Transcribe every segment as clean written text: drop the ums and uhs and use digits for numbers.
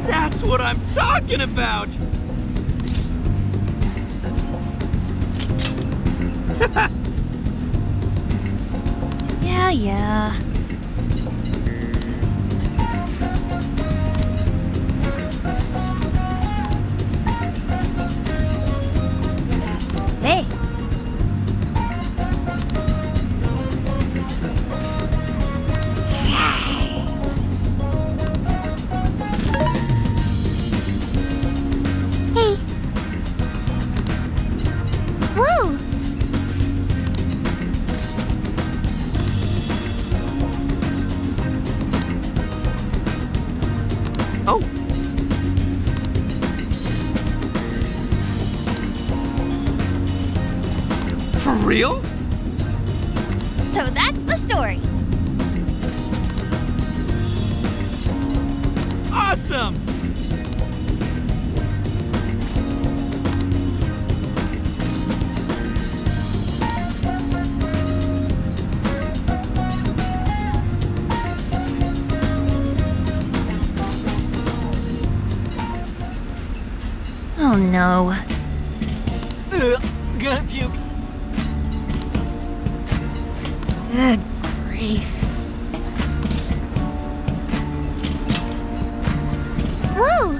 That's what I'm talking about! Yeah. Hey. Whoa! Oh! For real? So that's the story. Awesome! Oh no. Gonna puke. Good grief. Whoa!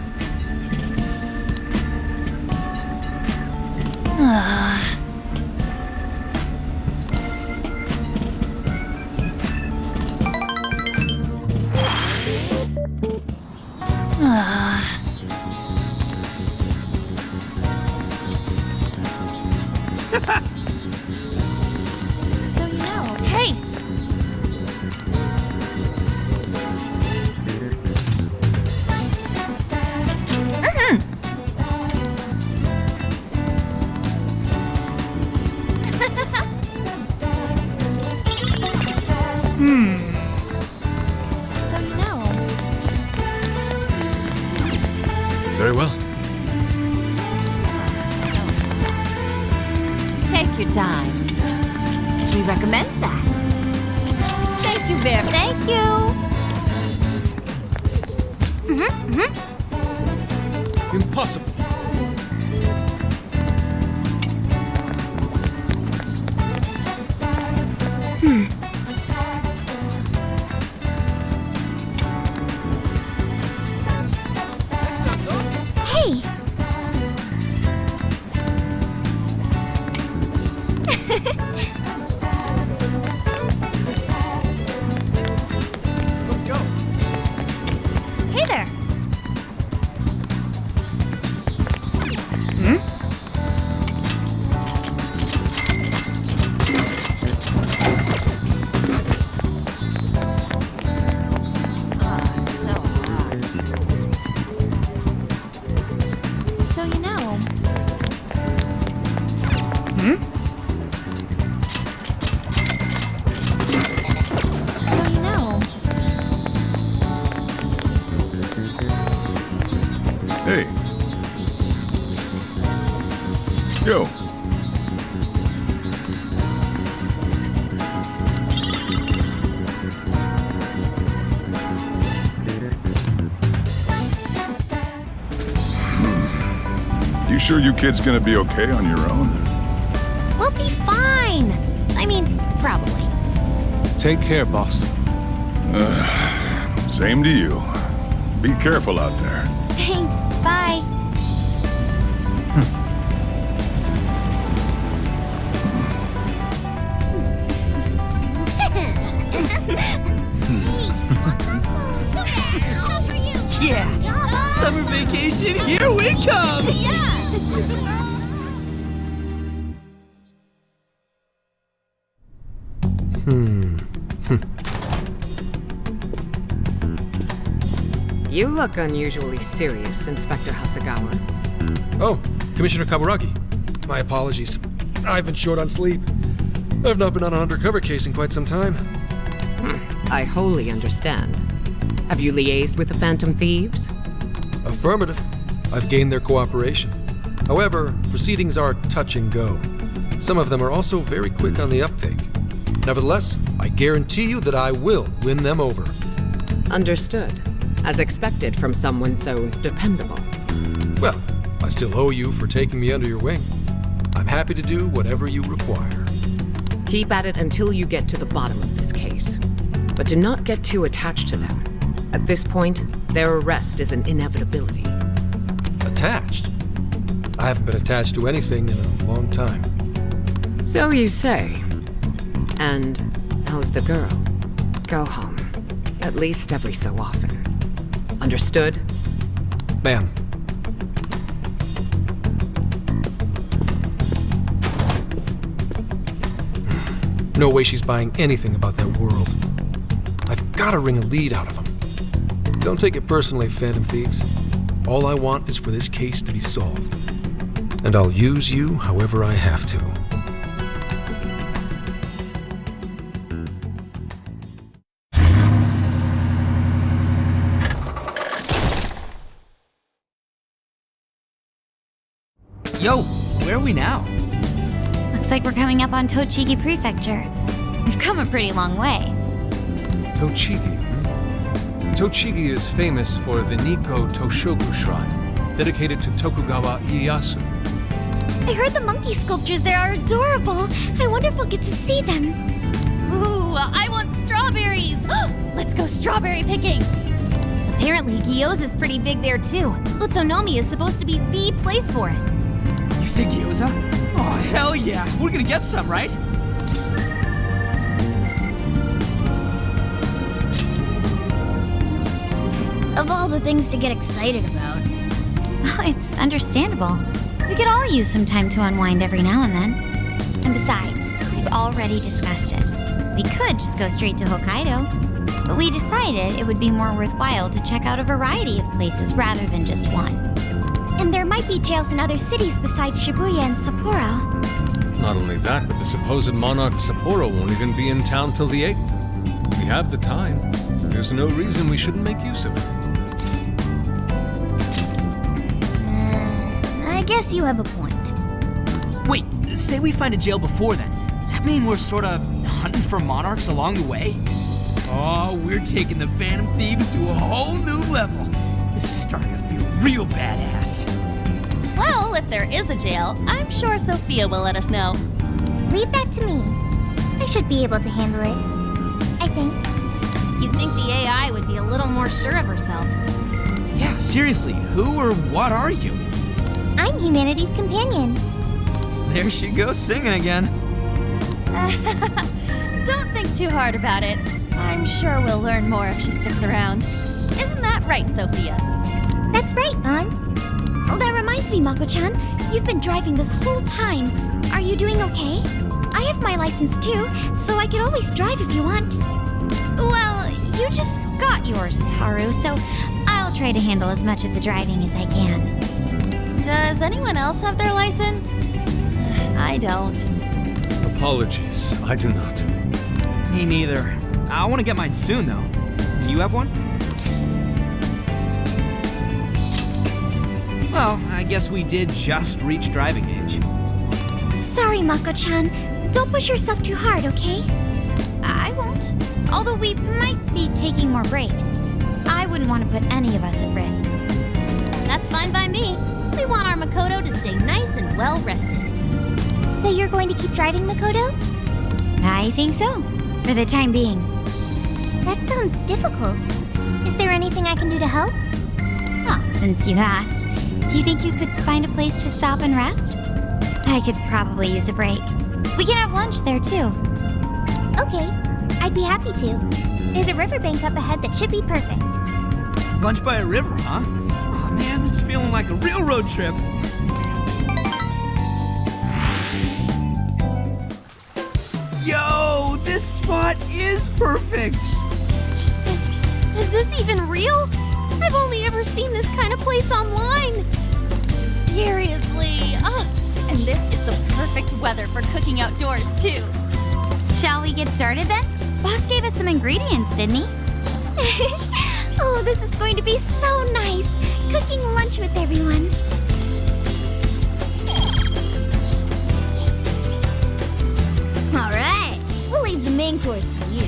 So you know. Hey! So you know. Very well. Take your time. We recommend that. Thank you, Bear. Thank you. Impossible. That sounds awesome. Hey! Let's go. Hey there. So hot. So you know. So you know. Hey. Yo. You sure you kids gonna be okay on your own? We'll be fine. I mean, probably. Take care, boss. Same to you. Be careful out there. Thanks. Bye. Yeah! Summer vacation, here we come! You look unusually serious, Inspector Hasagawa. Oh, Commissioner Kaburagi. My apologies. I've been short on sleep. I've not been on an undercover case in quite some time. I wholly understand. Have you liaised with the Phantom Thieves? Affirmative. I've gained their cooperation. However, proceedings are touch and go. Some of them are also very quick on the uptake. Nevertheless, I guarantee you that I will win them over. Understood. as expected from someone so dependable. Well, I still owe you for taking me under your wing. I'm happy to do whatever you require. Keep at it until you get to the bottom of this case. But do not get too attached to them. At this point, their arrest is an inevitability. Attached? I haven't been attached to anything in a long time. So you say. And how's the girl? Go home. At least every so often. Understood? Ma'am. No way she's buying anything about that world. I've gotta wring a lead out of him. Don't take it personally, Phantom Thieves. All I want is for this case to be solved. And I'll use you however I have to. Yo, where are we now? Looks like we're coming up on Tochigi Prefecture. We've come a pretty long way. Tochigi. Tochigi is famous for the Nikko Toshogu Shrine, dedicated to Tokugawa Ieyasu. I heard the monkey sculptures there are adorable. I wonder if we'll get to see them. Ooh, I want strawberries! Let's go strawberry picking! Apparently, gyoza's pretty big there too. Utsunomiya is supposed to be the place for it. You say gyoza? Oh, hell yeah. We're gonna get some, right? Of all the things to get excited about. Well, it's understandable. We could all use some time to unwind every now and then. And besides, we've already discussed it. We could just go straight to Hokkaido. But we decided it would be more worthwhile to check out a variety of places rather than just one. And there might be jails in other cities besides Shibuya and Sapporo. Not only that, but the supposed monarch of Sapporo won't even be in town till the 8th. We have the time. There's no reason we shouldn't make use of it. I guess you have a point. Wait, say we find a jail before then. Does that mean we're sorta hunting for monarchs along the way? Oh, we're taking the Phantom Thieves to a whole new level. This is starting to feel real badass. Well, if there is a jail, I'm sure Sophia will let us know. Leave that to me. I should be able to handle it. I think. You'd think the AI would be a little more sure of herself. Yeah, seriously, who or what are you? I'm humanity's companion. There she goes singing again. Don't think too hard about it. I'm sure we'll learn more if she sticks around. Isn't that right, Sophia? That's right, An. Oh, that reminds me, Mako-chan. You've been driving this whole time. Are you doing okay? I have my license too, so I could always drive if you want. Well, you just got yours, Haru, so I'll try to handle as much of the driving as I can. Does anyone else have their license? I don't. Apologies, I do not. Me neither. I want to get mine soon, though. Do you have one? Well, I guess we did just reach driving age. Sorry, Mako-chan. Don't push yourself too hard, okay? I won't. Although we might be taking more breaks. I wouldn't want to put any of us at risk. That's fine by me. We want our Makoto to stay nice and well rested. So you're going to keep driving, Makoto? I think so, for the time being. That sounds difficult. Is there anything I can do to help? Well, since you asked, do you think you could find a place to stop and rest? I could probably use a break. We can have lunch there, too. Okay, I'd be happy to. There's a riverbank up ahead that should be perfect. Lunch by a river, huh? Oh man, this is feeling like a real road trip. Yo, this spot is perfect. Is this even real? I've only ever seen this kind of place online. Seriously. Ugh. And this is the perfect weather for cooking outdoors, too. Shall we get started then? Boss gave us some ingredients, didn't he? Oh, this is going to be so nice. Cooking lunch with everyone. All right. We'll leave the main course to you.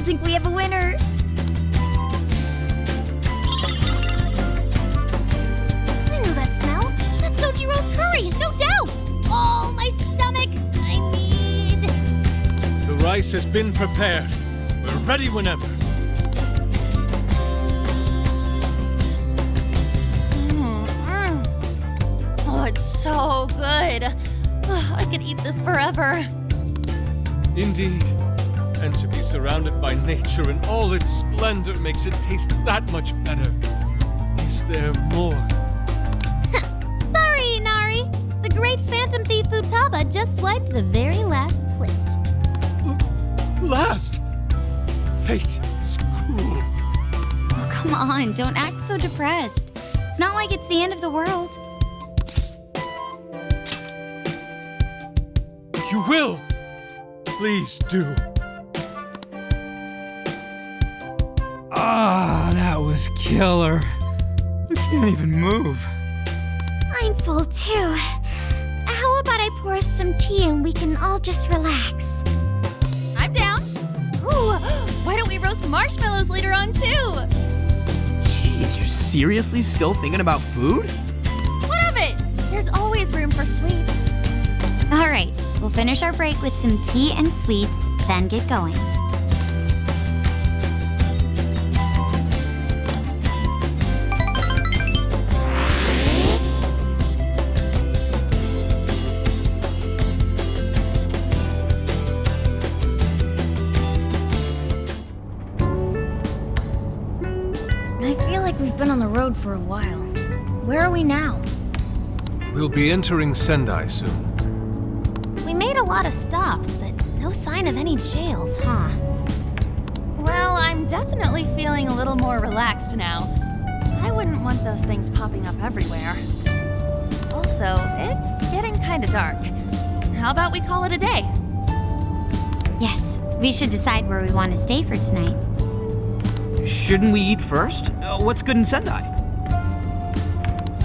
think we have a winner. I know that smell. That's Sojiro's curry, no doubt. Oh, my stomach. I need... The rice has been prepared. We're ready whenever. Oh, it's so good. I could eat this forever. Indeed. And to be surrounded by nature in all its splendor makes it taste that much better. Is there more? Sorry, Inari. The great Phantom Thief Futaba just swiped the very last plate. Last! Fate is cruel. Oh, come on, don't act so depressed. It's not like it's the end of the world. You will! Please do. Ah, that was killer. I can't even move. I'm full too. How about I pour us some tea and we can all just relax? I'm down. Ooh, why don't we roast marshmallows later on too? Jeez, you're seriously still thinking about food? What of it? There's always room for sweets. All right, we'll finish our break with some tea and sweets, then get going. I feel like we've been on the road for a while. Where are we now? We'll be entering Sendai soon. We made a lot of stops, but no sign of any jails, huh? Well, I'm definitely feeling a little more relaxed now. I wouldn't want those things popping up everywhere. Also, it's getting kinda dark. How about we call it a day? Yes, we should decide where we want to stay for tonight. Shouldn't we eat first? What's good in Sendai?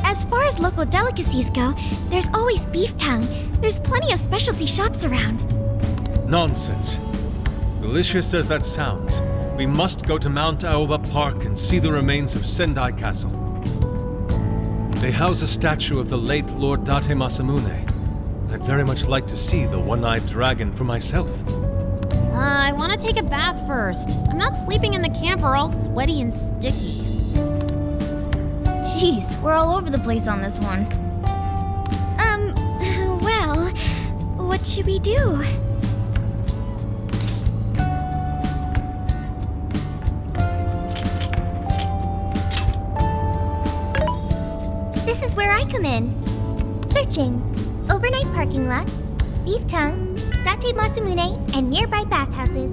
As far as local delicacies go, there's always beef tongue. There's plenty of specialty shops around. Nonsense. Delicious as that sounds, we must go to Mount Aoba Park and see the remains of Sendai Castle. They house a statue of the late Lord Date Masamune. I'd very much like to see the one-eyed dragon for myself. I want to take a bath first. I'm not sleeping in the camper all sweaty and sticky. Jeez, we're all over the place on this one. Well, what should we do? This is where I come in. Searching. Overnight parking lots, beef tongue, Date Masamune, and nearby bathhouses.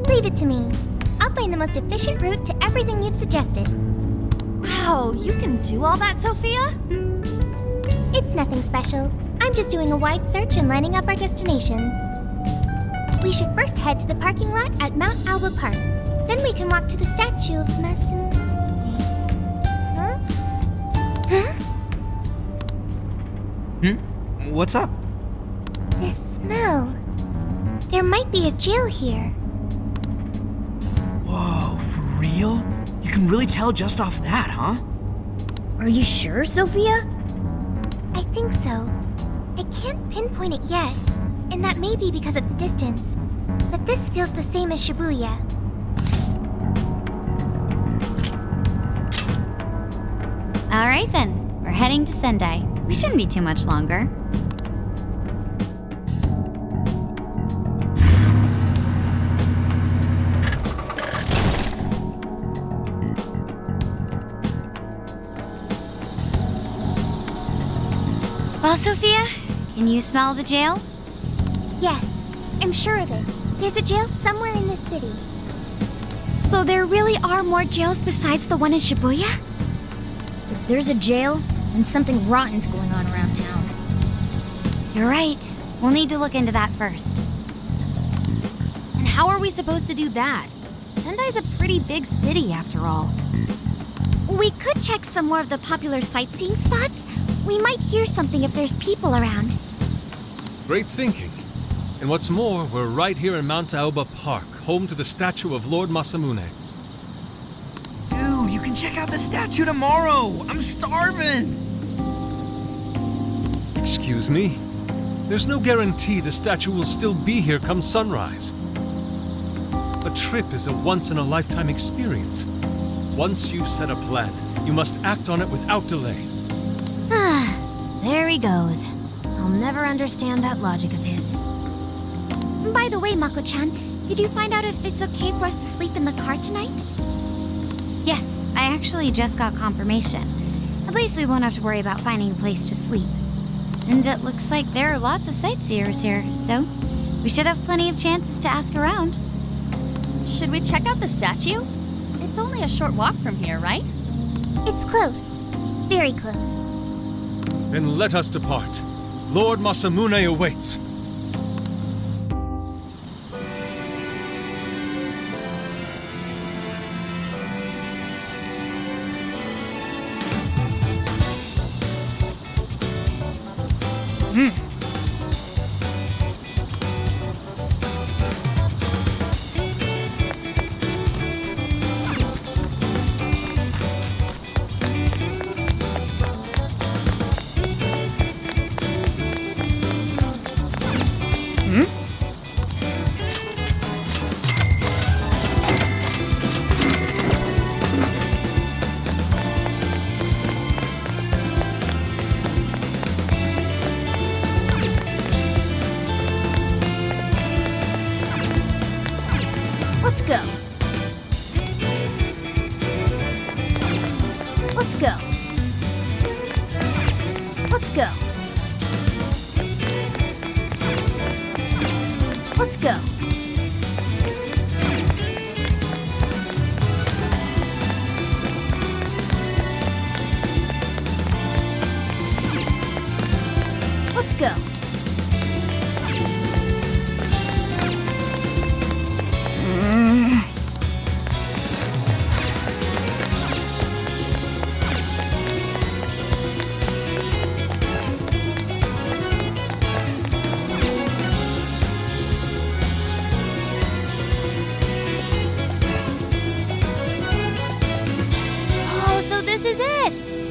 Leave it to me. I'll find the most efficient route to everything you've suggested. Wow, you can do all that, Sophia? It's nothing special. I'm just doing a wide search and lining up our destinations. We should first head to the parking lot at Mount Alba Park. Then we can walk to the statue of Masamune. Huh? What's up? This smell. There might be a jail here. Whoa, for real? You can really tell just off that, huh? Are you sure, Sophia? I think so. I can't pinpoint it yet, and that may be because of the distance. But this feels the same as Shibuya. All right then, we're heading to Sendai. We shouldn't be too much longer. Well, Sophia, can you smell the jail? Yes, I'm sure of it. There's a jail somewhere in this city. So there really are more jails besides the one in Shibuya? If there's a jail, then something rotten's going on around town. You're right. We'll need to look into that first. And how are we supposed to do that? Sendai's a pretty big city, after all. We could check some more of the popular sightseeing spots. We might hear something if there's people around. Great thinking. And what's more, we're right here in Mount Aoba Park, home to the statue of Lord Masamune. Dude, you can check out the statue tomorrow. I'm starving. Excuse me? There's no guarantee the statue will still be here come sunrise. A trip is a once-in-a-lifetime experience. Once you've set a plan, you must act on it without delay. There he goes. I'll never understand that logic of his. By the way, Mako-chan, did you find out if it's okay for us to sleep in the car tonight? Yes, I actually just got confirmation. At least we won't have to worry about finding a place to sleep. And it looks like there are lots of sightseers here, so we should have plenty of chances to ask around. Should we check out the statue? It's only a short walk from here, right? It's close. Very close. Then let us depart. Lord Masamune awaits. Let's go. Let's go. Let's go. Let's go. Let's go.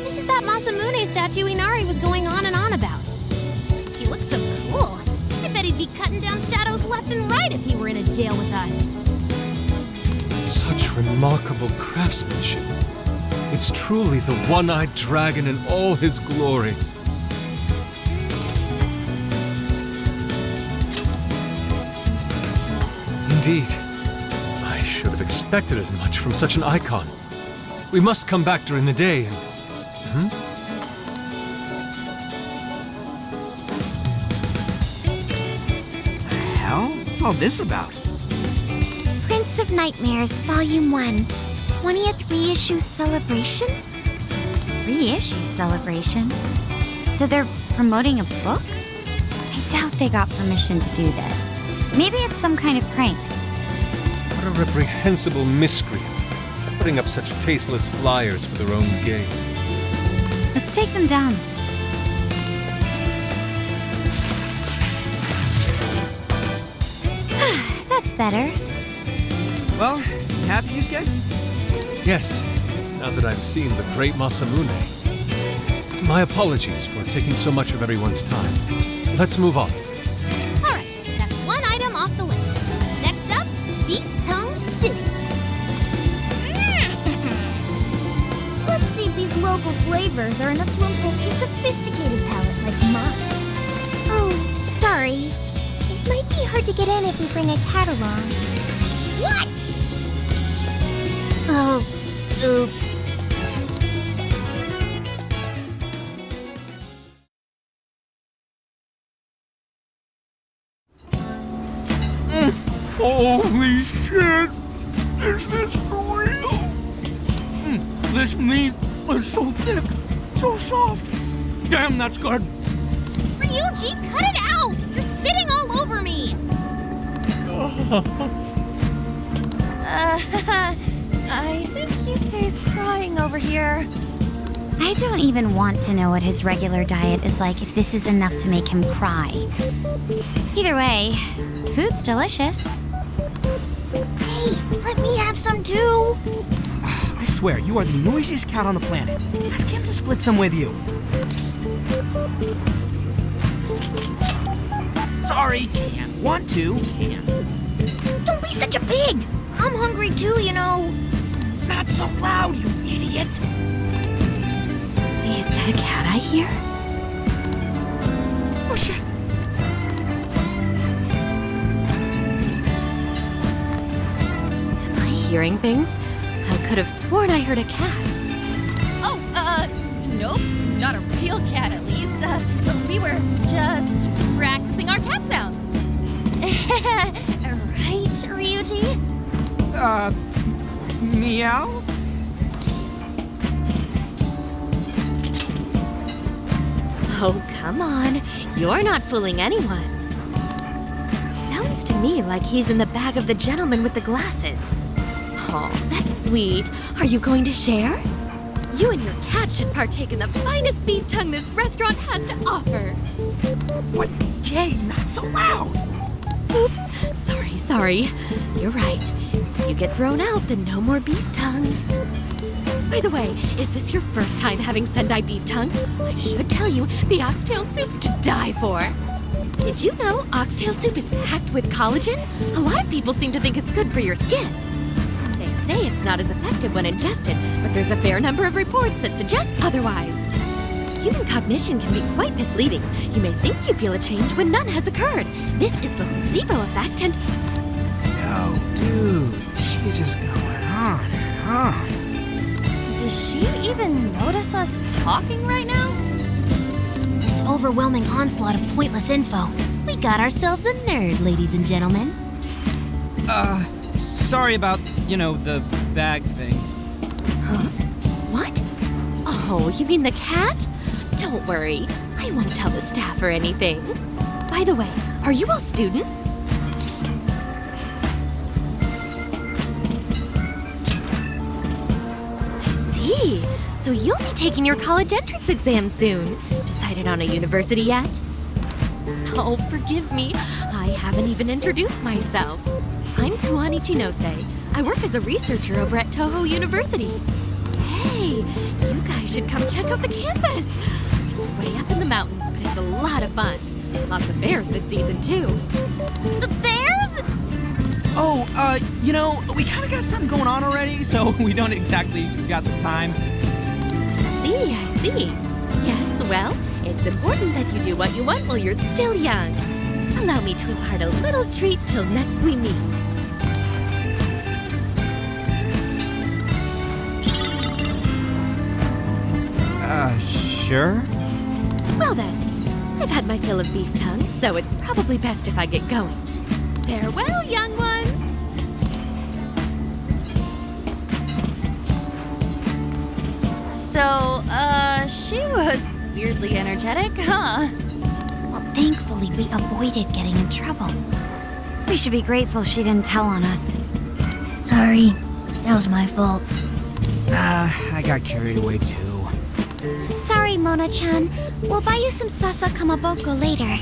This is that Masamune statue Inari was going on and on about. He looks so cool. I bet he'd be cutting down shadows left and right if he were in a jail with us. Such remarkable craftsmanship. It's truly the one-eyed dragon in all his glory. Indeed. I should have expected as much from such an icon. We must come back during the day and... The hell? What's all this about? Prince of Nightmares, Volume 1, 20th reissue celebration? Reissue celebration? So they're promoting a book? I doubt they got permission to do this. Maybe it's some kind of prank. What a reprehensible miscreant, putting up such tasteless flyers for their own gain. Let's take them down. That's better. Well, happy, Yusuke? Yes, now that I've seen the great Masamune. My apologies for taking so much of everyone's time. Let's move on. All right, that's one item off the list. Next up, Beat Tongue City. Let's see if these local flavors are enough to impress a sophisticated palate like mine. Oh, sorry. It might be hard to get in if we bring a cat along. What? Oh, oops. Holy shit! Is this for real? This meat is so thick, so soft. Damn, that's good. Ryuji, cut it out! You're spitting all over me! I think Yusuke's crying over here. I don't even want to know what his regular diet is like if this is enough to make him cry. Either way, food's delicious. Hey, let me have some too. I swear, you are the noisiest cat on the planet. Ask him to split some with you. Sorry, can't. Want to, can't. Don't be such a pig. I'm hungry too, you know. Not so loud, you idiot! Is that a cat I hear? Oh shit! Am I hearing things? I could have sworn I heard a cat. Oh, nope. Not a real cat, at least. We were just practicing our cat sounds. Right, Ryuji? Meow? Oh, come on. You're not fooling anyone. Sounds to me like he's in the bag of the gentleman with the glasses. Oh, that's sweet. Are you going to share? You and your cat should partake in the finest beef tongue this restaurant has to offer. What? Jay, not so loud! Oops. Sorry. You're right. If you get thrown out, then no more beef tongue. By the way, is this your first time having Sendai beef tongue? I should tell you, the oxtail soup's to die for. Did you know oxtail soup is packed with collagen? A lot of people seem to think it's good for your skin. They say it's not as effective when ingested, but there's a fair number of reports that suggest otherwise. Human cognition can be quite misleading. You may think you feel a change when none has occurred. This is the placebo effect and... Yo, dude, she's just going on and on. Does she even notice us talking right now? This overwhelming onslaught of pointless info. We got ourselves a nerd, ladies and gentlemen. Sorry about, the bag thing. Huh? What? Oh, you mean the cat? Don't worry. I won't tell the staff or anything. By the way, are you all students? I see. So you'll be taking your college entrance exam soon. Decided on a university yet? Oh, forgive me. I haven't even introduced myself. I'm Kuan Ichinose. I work as a researcher over at Toho University. Hey, you guys should come check out the campus. It's way up in the mountains, but it's a lot of fun. Lots of bears this season, too. The bears? Oh, we kind of got something going on already, so we don't exactly got the time. I see. Yes, well, it's important that you do what you want while you're still young. Allow me to impart a little treat till next we meet. Sure? Well then, I've had my fill of beef tongue, so it's probably best if I get going. Farewell, young ones! So, she was weirdly energetic, huh? Well, thankfully, we avoided getting in trouble. We should be grateful she didn't tell on us. Sorry, that was my fault. I got carried away too. Sorry, Mona-chan. We'll buy you some sasa kamaboko later.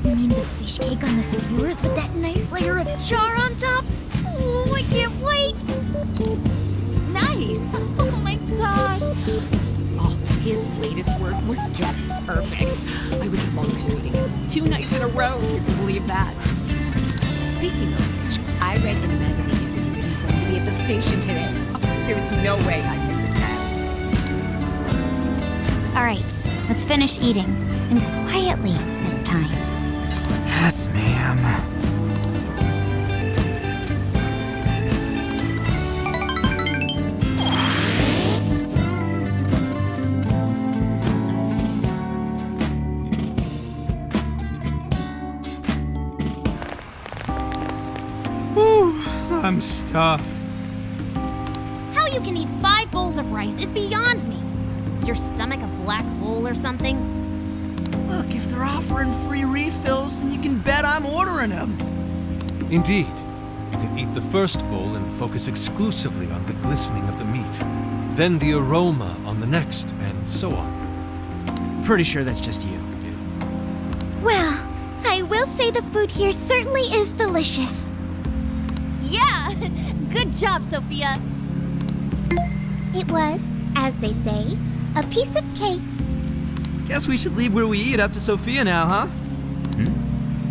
You mean the fish cake on the skewers with that nice layer of char on top? Oh, I can't wait! Nice! Oh my gosh! Oh, his latest work was just perfect. I was multi-reading it 2 nights in a row, if you can believe that. Speaking of which, I read in a magazine interview that he's going to be at the station today. Oh, there's no way I'm missing that. All right, let's finish eating. And quietly this time. Yes, ma'am. Whew, I'm stuffed. How you can eat 5 bowls of rice is beyond me. Is your stomach a black hole or something? Look, if they're offering free refills, then you can bet I'm ordering them. Indeed. You can eat the first bowl and focus exclusively on the glistening of the meat. Then the aroma on the next, and so on. Pretty sure that's just you. Well, I will say the food here certainly is delicious. Yeah! Good job, Sophia! It was, as they say, a piece of cake. Guess we should leave where we eat up to Sophia now, huh?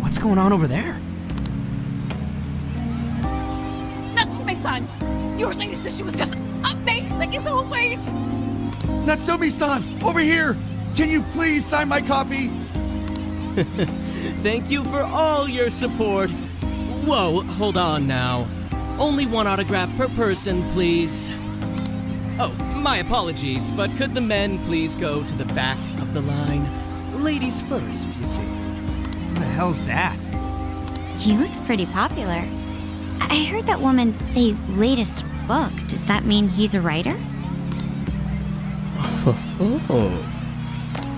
What's going on over there? Natsume-san, your latest issue was just amazing as always. Natsumi-san, over here! Can you please sign my copy? Thank you for all your support. Whoa, hold on now. Only one autograph per person, please. Oh, my apologies, but could the men please go to the back of the line? Ladies first, you see. What the hell's that? He looks pretty popular. I heard that woman say latest book. Does that mean he's a writer? Oh.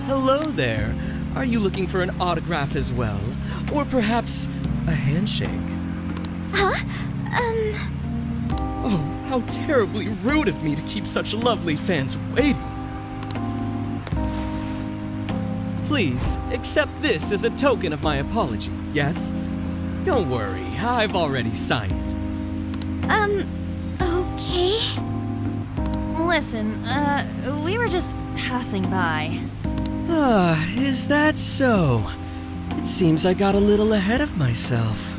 Hello there. Are you looking for an autograph as well? Or perhaps a handshake? Huh? Oh, how terribly rude of me to keep such lovely fans waiting. Please, accept this as a token of my apology, yes? Don't worry, I've already signed it. Okay. Listen, we were just passing by. Ah, is that so? It seems I got a little ahead of myself.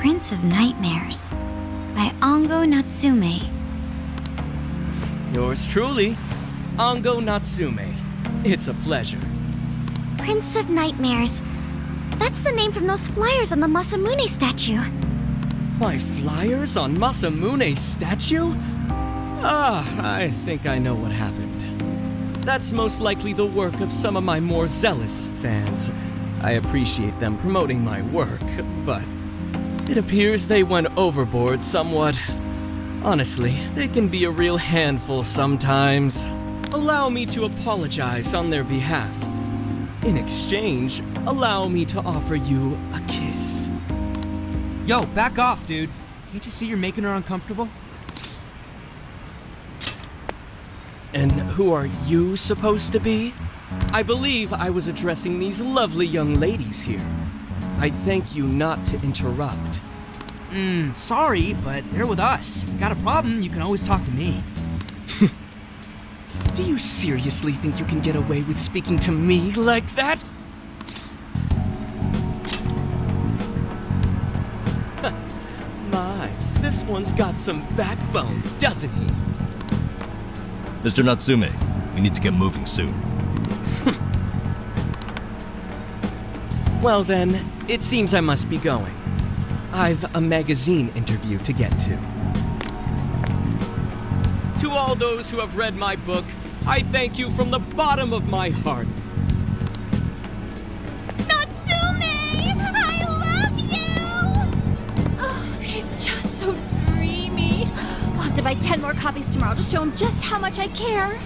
Prince of Nightmares by Ango Natsume. Yours truly, Ango Natsume. It's a pleasure. Prince of Nightmares. That's the name from those flyers on the Masamune statue. My flyers on Masamune's statue? Ah, I think I know what happened. That's most likely the work of some of my more zealous fans. I appreciate them promoting my work, but it appears they went overboard somewhat. Honestly, they can be a real handful sometimes. Allow me to apologize on their behalf. In exchange, allow me to offer you a kiss. Yo, back off, dude. Can't you see you're making her uncomfortable? And who are you supposed to be? I believe I was addressing these lovely young ladies here. I thank you not to interrupt. Sorry, but they're with us. Got a problem, you can always talk to me. Do you seriously think you can get away with speaking to me like that? My, this one's got some backbone, doesn't he? Mr. Natsume, we need to get moving soon. Well then, it seems I must be going. I've a magazine interview to get to. To all those who have read my book, I thank you from the bottom of my heart. Natsume! I love you! Oh, he's just so dreamy. I'll have to buy 10 more copies tomorrow to show him just how much I care.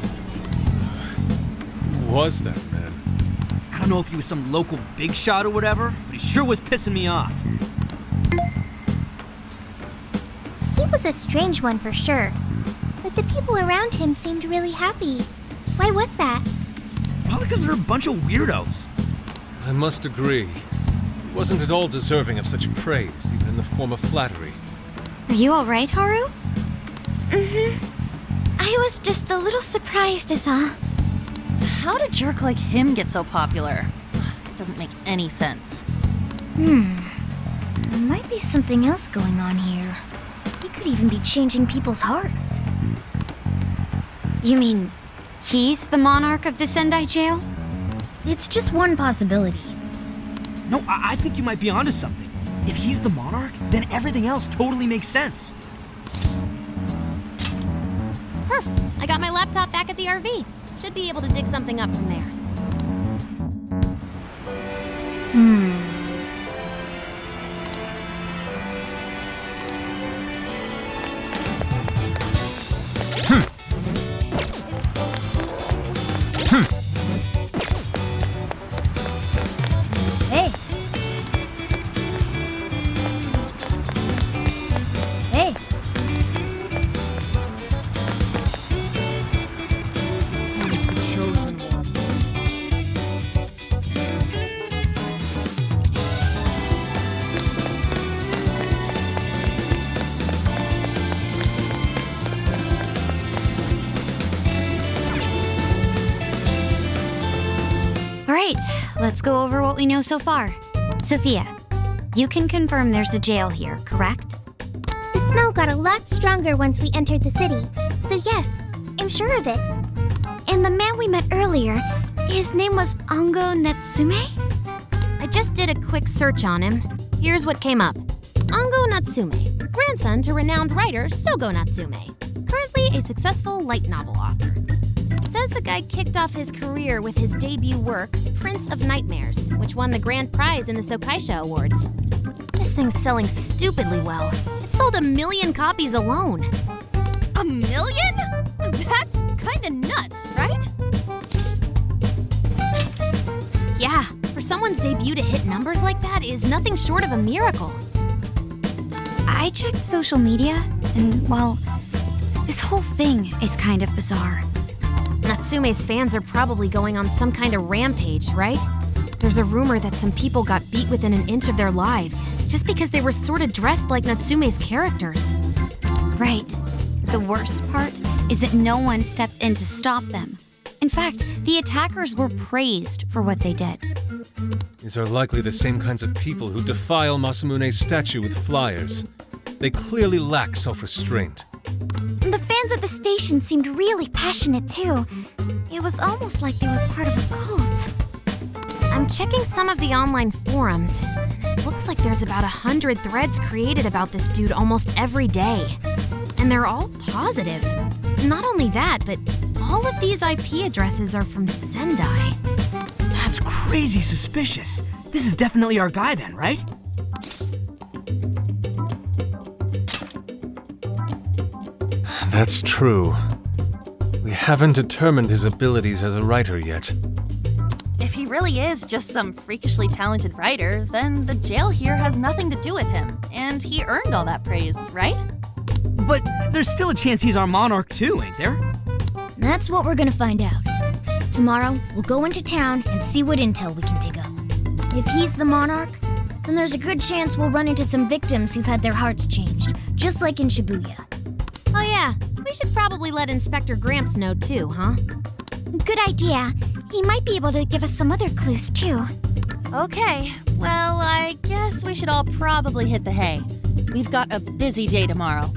Who was that man? I don't know if he was some local big shot or whatever, but he sure was pissing me off. He was a strange one for sure. But the people around him seemed really happy. Why was that? Probably because they're a bunch of weirdos. I must agree. He wasn't at all deserving of such praise, even in the form of flattery. Are you alright, Haru? I was just a little surprised is all. How did a jerk like him get so popular? It doesn't make any sense. There might be something else going on here. He could even be changing people's hearts. You mean he's the monarch of the Sendai jail? It's just one possibility. No, I think you might be onto something. If he's the monarch, then everything else totally makes sense. Perf. I got my laptop back at the RV. Should be able to dig something up from there. Hey. Hey. He's the chosen one. right, let's go over what we know so far. Sophia, you can confirm there's a jail here, correct? The smell got a lot stronger once we entered the city. So yes, I'm sure of it. And the man we met earlier, his name was Ango Natsume? I just did a quick search on him. Here's what came up. Ango Natsume, grandson to renowned writer Sogo Natsume, currently a successful light novel author. Says the guy kicked off his career with his debut work, Prince of Nightmares, which won the grand prize in the Sokaisha Awards. This thing's selling stupidly well. It sold 1 million copies alone. 1 million? That's kinda nuts, right? Yeah, for someone's debut to hit numbers like that is nothing short of a miracle. I checked social media, and well, this whole thing is kind of bizarre. Natsume's fans are probably going on some kind of rampage, right? There's a rumor that some people got beat within an inch of their lives, just because they were sort of dressed like Natsume's characters. Right. The worst part is that no one stepped in to stop them. In fact, the attackers were praised for what they did. These are likely the same kinds of people who defile Masamune's statue with flyers. They clearly lack self-restraint. The fans at the station seemed really passionate too. It was almost like they were part of a cult. I'm checking some of the online forums. It looks like there's about 100 threads created about this dude almost every day. And they're all positive. Not only that, but all of these IP addresses are from Sendai. That's crazy suspicious. This is definitely our guy then, right? That's true. We haven't determined his abilities as a writer yet. If he really is just some freakishly talented writer, then the jail here has nothing to do with him, and he earned all that praise, right? But there's still a chance he's our monarch too, ain't there? That's what we're gonna find out. Tomorrow, we'll go into town and see what intel we can dig up. If he's the monarch, then there's a good chance we'll run into some victims who've had their hearts changed, just like in Shibuya. Oh yeah, we should probably let Inspector Gramps know too, huh? Good idea. He might be able to give us some other clues too. Okay, well, I guess we should all probably hit the hay. We've got a busy day tomorrow.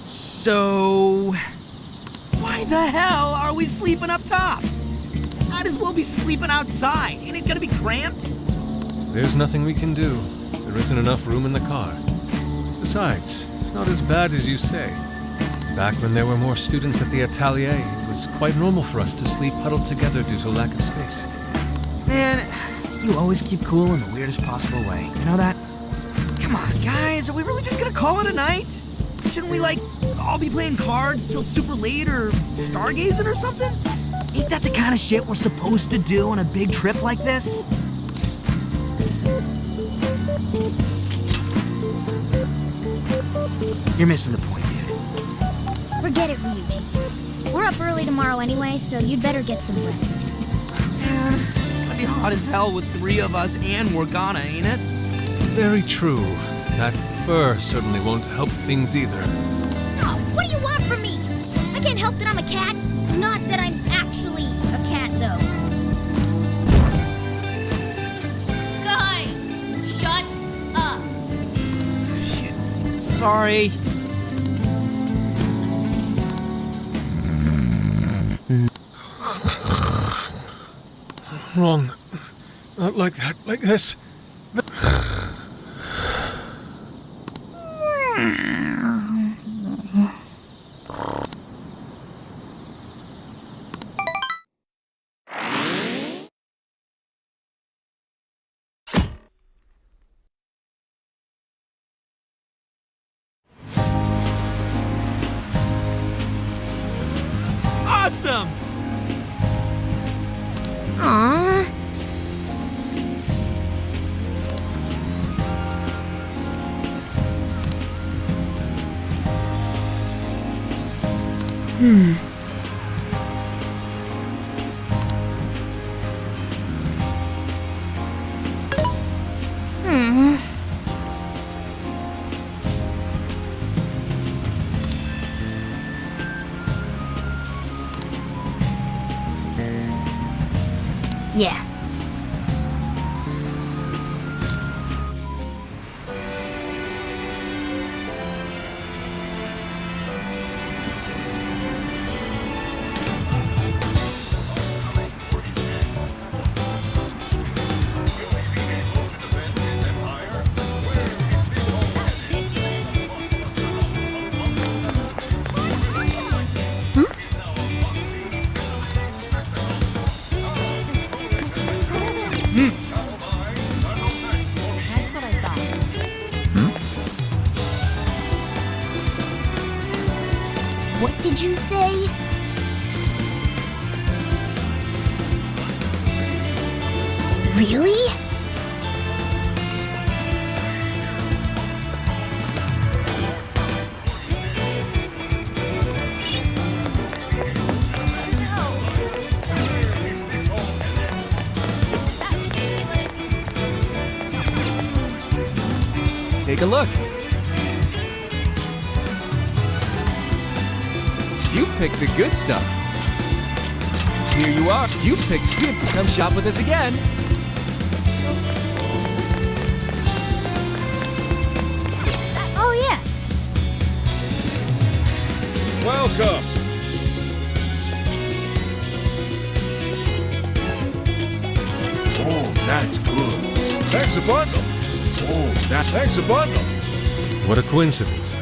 So, why the hell are we sleeping up top? Might as well be sleeping outside. Ain't it gonna be cramped? There's nothing we can do. There isn't enough room in the car. Besides, it's not as bad as you say. Back when there were more students at the atelier, it was quite normal for us to sleep huddled together due to lack of space. Man, you always keep cool in the weirdest possible way. You know that? Come on, guys, are we really just gonna call it a night? Shouldn't we, like, all be playing cards till super late or stargazing or something? Ain't that the kind of shit we're supposed to do on a big trip like this? You're missing the point, dude. Forget it, Ryuji. We're up early tomorrow anyway, so you'd better get some rest. Man, it's gonna be hot as hell with 3 of us and Morgana, ain't it? Very true. That fur certainly won't help things either. Oh, what do you want from me? I can't help that I'm a cat. Not that I'm actually a cat, though. Guys, shut up. Shit. Sorry. Wrong. Not like that. Like this. Awesome! Aww. Yeah. That's what I thought. What did you say? Really? Take a look. You picked the good stuff. Here you are. You picked it. Come shop with us again. Oh, yeah. Welcome. Oh, that's good. Thanks a bundle. Oh, thanks a bundle. What a coincidence.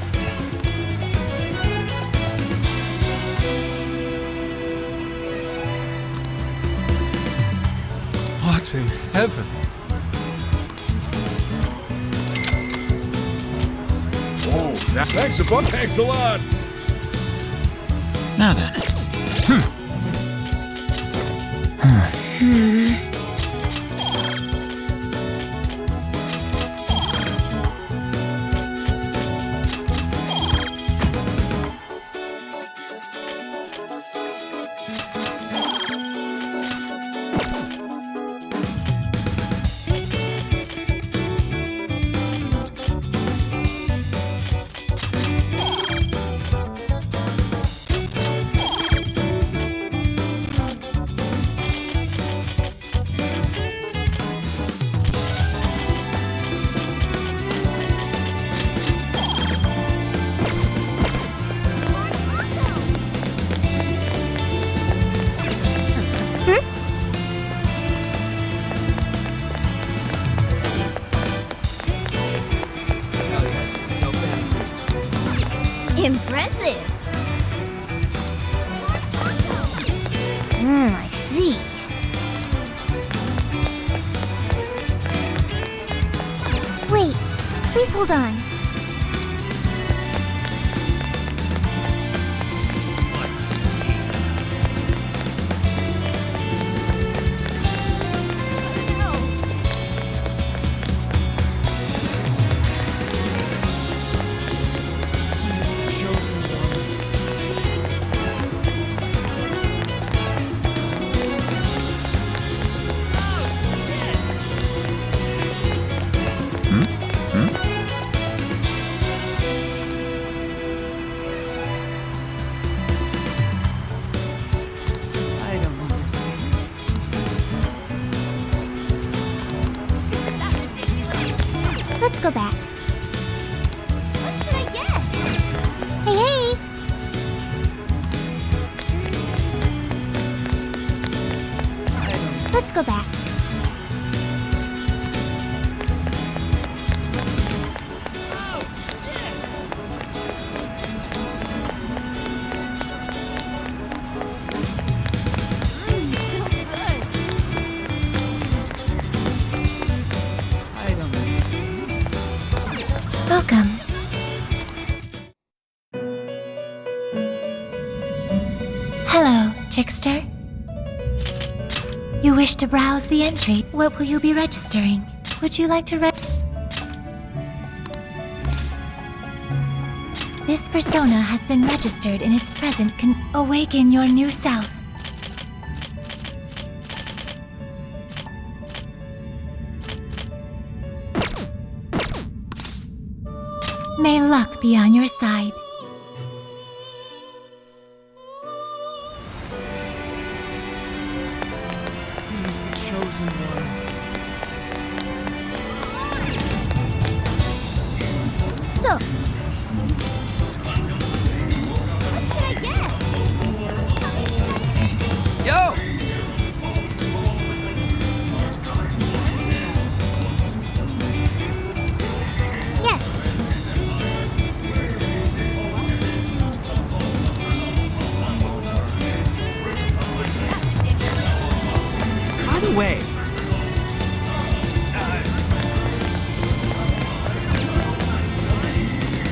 What in heaven? Oh, thanks a bundle. Thanks a lot. Now then. Impressive. I see. Wait, please hold on. I don't understand. Let's go back. What should I get? Hey, hey! Let's go back. I don't understand. Welcome. Hello, trickster. You wish to browse the entry. What will you be registering? Would you like to This persona has been registered in its present can awaken your new self. May luck be on your side. Use the So, what should I get? Yo! Yes. By the way,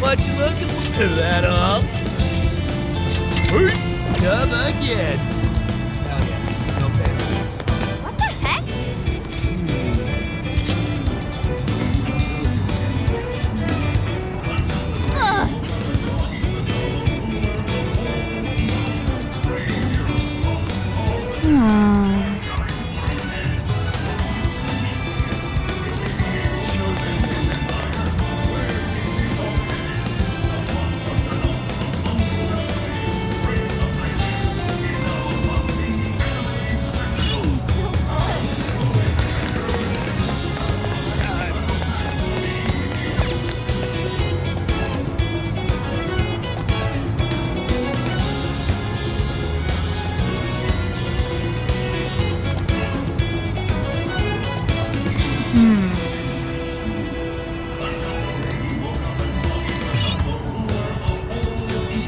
what you looking for? Is that all? Peace! Come again. Hell yeah, no fan. What the heck? Ugh.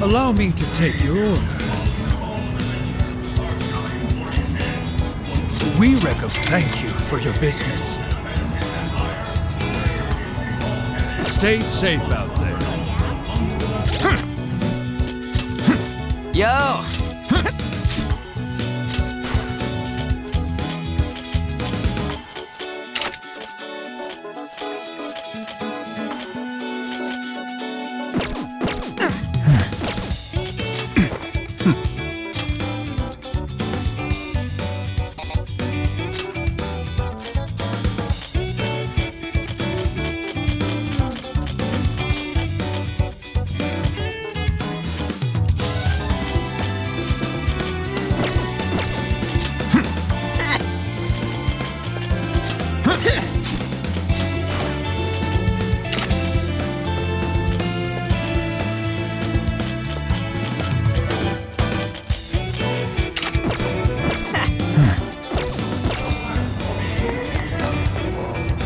Allow me to take your order. We recommend thank you for your business. Stay safe out there. Yo!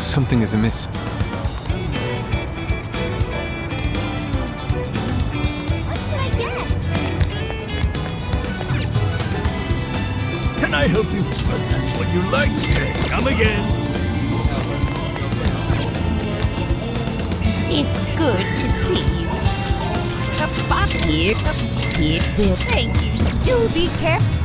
Something is amiss. What should I get? Can I help you? Well, that's what you like. Come again. It's good to see you. Here. Thank you. Do be careful.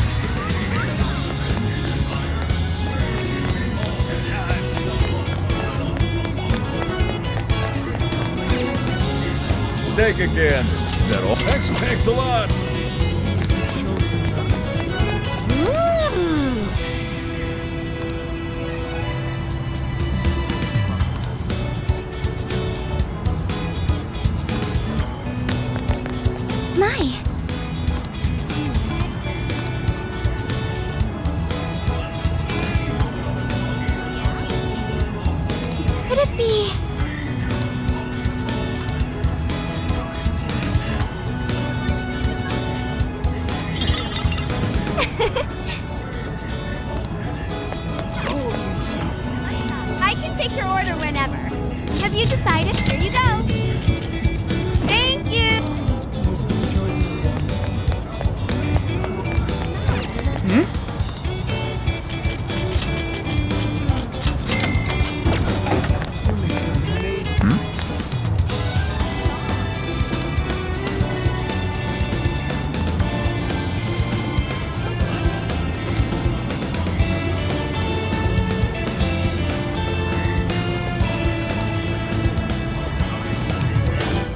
Take again. Is that all? Thanks a lot. My. Could it be? I can take your order whenever. Have you decided? Here you go. Thank you.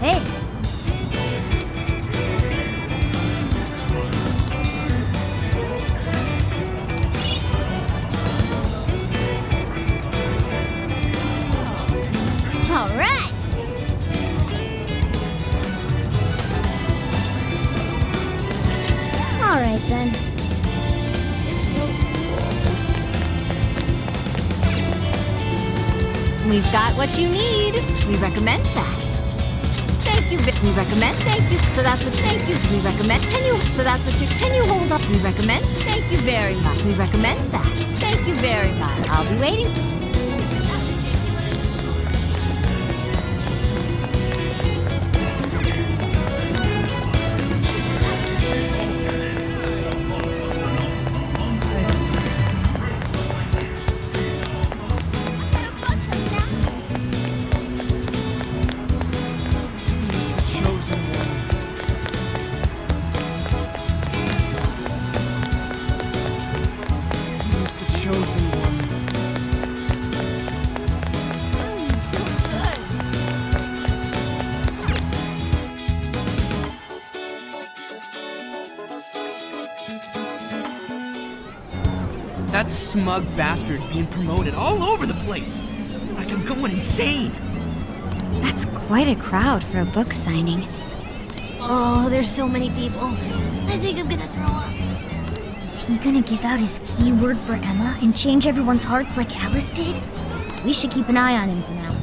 Hey. All right. All right then. We've got what you need. We recommend that. We recommend. Thank you. So that's what. Thank you. We recommend. Can you? So that's what you. Can you hold up? We recommend. Thank you very much. We recommend that. Thank you very much. I'll be waiting. That smug bastard's being promoted all over the place. Like I'm going insane. That's quite a crowd for a book signing. Oh, there's so many people. I think I'm gonna throw up. Is he gonna give out his keyword for Emma and change everyone's hearts like Alice did? We should keep an eye on him for now.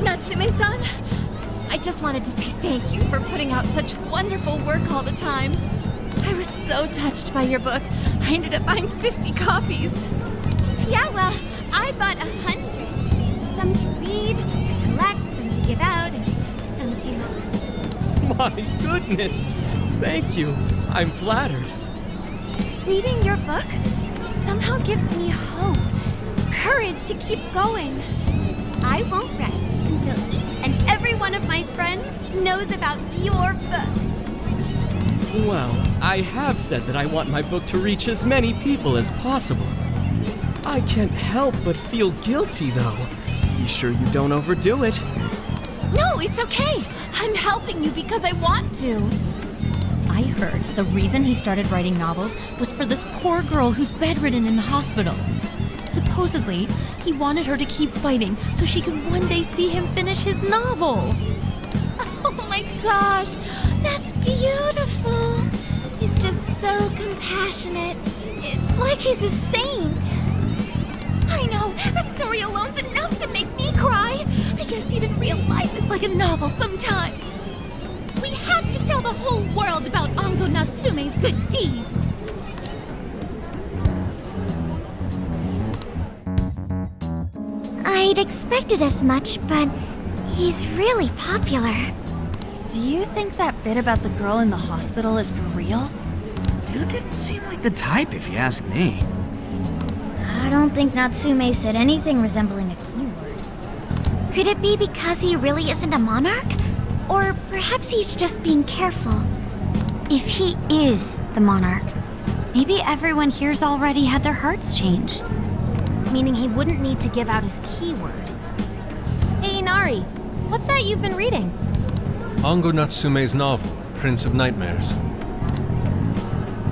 Natsume-san, I just wanted to say thank you for putting out such wonderful work all the time. I was so touched by your book. I ended up buying 50 copies. Yeah, well, I bought 100. Some to read, some to collect, some to give out, and some to... My goodness! Thank you. I'm flattered. Reading your book somehow gives me hope, courage to keep going. I won't rest until each and every one of my friends knows about your book. Well, I have said that I want my book to reach as many people as possible. I can't help but feel guilty, though. Be sure you don't overdo it. No, it's okay. I'm helping you because I want to. I heard the reason he started writing novels was for this poor girl who's bedridden in the hospital. Supposedly, he wanted her to keep fighting so she could one day see him finish his novel. Oh my gosh, that's beautiful. He's just so compassionate. It's like he's a saint. I know, that story alone's enough to make me cry. I guess even real life is like a novel sometimes. We have to tell the whole world about Ango Natsume's good deeds. I'd expected as much, but he's really popular. Do you think that bit about the girl in the hospital is for real? Dude didn't seem like the type, if you ask me. I don't think Natsume said anything resembling a keyword. Could it be because he really isn't a monarch? Or perhaps he's just being careful. If he is the monarch, maybe everyone here's already had their hearts changed. Meaning he wouldn't need to give out his keyword. Hey, Inari, what's that you've been reading? Ango Natsume's novel, Prince of Nightmares.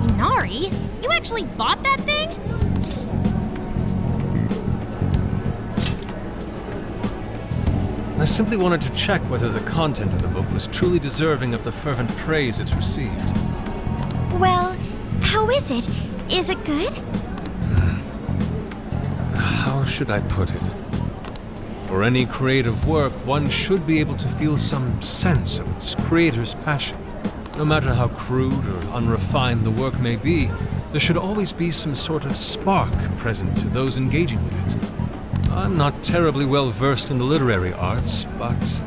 Inari? You actually bought that thing? I simply wanted to check whether the content of the book was truly deserving of the fervent praise it's received. Well, how is it? Is it good? How should I put it? For any creative work, one should be able to feel some sense of its creator's passion. No matter how crude or unrefined the work may be, there should always be some sort of spark present to those engaging with it. I'm not terribly well versed in the literary arts, but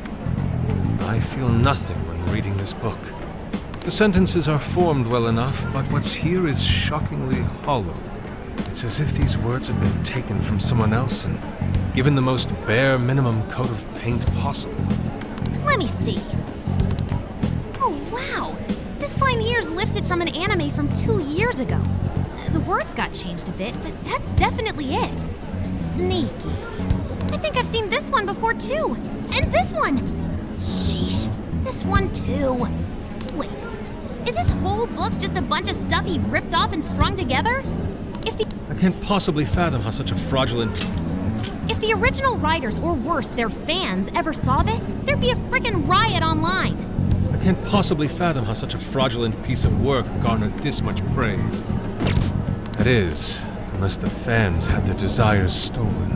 I feel nothing when reading this book. The sentences are formed well enough, but what's here is shockingly hollow. It's as if these words have been taken from someone else and given the most bare minimum coat of paint possible. Let me see. Oh, wow. This line here is lifted from an anime from 2 years ago. The words got changed a bit, but that's definitely it. Sneaky. I think I've seen this one before, too. And this one. Sheesh. This one, too. Wait. Is this whole book just a bunch of stuff he ripped off and strung together? I can't possibly fathom how such a fraudulent... If the original writers, or worse, their fans, ever saw this, there'd be a frickin' riot online. I can't possibly fathom how such a fraudulent piece of work garnered this much praise. That is, unless the fans had their desires stolen.